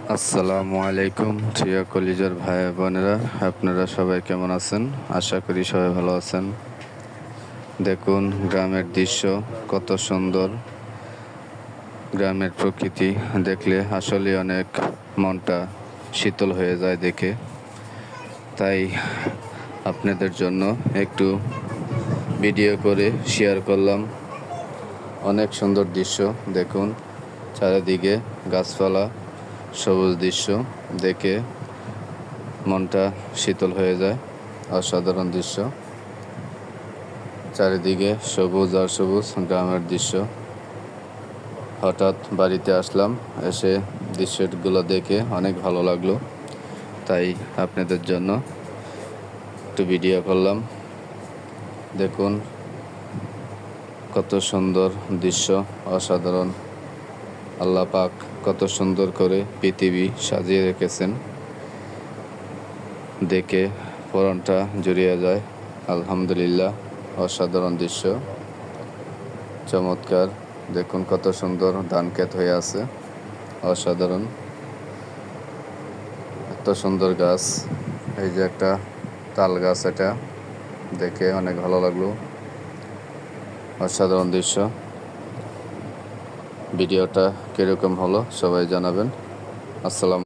আসসালামু আলাইকুম প্রিয় কলিজার ভাই বোনেরা, আপনারা সবাই কেমন আছেন? আশা করি সবাই ভালো আছেন। দেখুন গ্রামের দৃশ্য কত সুন্দর। গ্রামের প্রকৃতি দেখলে আসলে অনেক মনটা শীতল হয়ে যায় দেখে। তাই আপনাদের জন্য একটু ভিডিও করে শেয়ার করলাম। অনেক সুন্দর দৃশ্য দেখুন, চারিদিকে গাছপালা, সবুজ দৃশ্য দেখে মনটা শীতল হয়ে যায়। অসাধারণ দৃশ্য, চারিদিকে সবুজ আর সবুজ গ্রামের দৃশ্য। হঠাৎ বাড়িতে আসলাম, এসে দৃশ্যগুলো দেখে অনেক ভালো লাগলো, তাই আপনাদের জন্য একটু ভিডিও করলাম। দেখুন কত সুন্দর দৃশ্য, অসাধারণ। আল্লাহ পাক কত সুন্দর করে পৃথিবী সাজিয়ে রেখেছেন, দেখে পরাণটা জুড়িয়ে যায়। আলহামদুলিল্লাহ, অসাধারণ দৃশ্য, চমৎকার। দেখুন কত সুন্দর ধান ক্ষেত হয়ে আছে, অসাধারণ। এত সুন্দর গাছ, এই যে একটা তাল গাছ, এটা দেখে অনেক ভালো লাগলো। অসাধারণ দৃশ্য। ভিডিওটা কীরকম হলো সবাই জানাবেন। আসসালাম।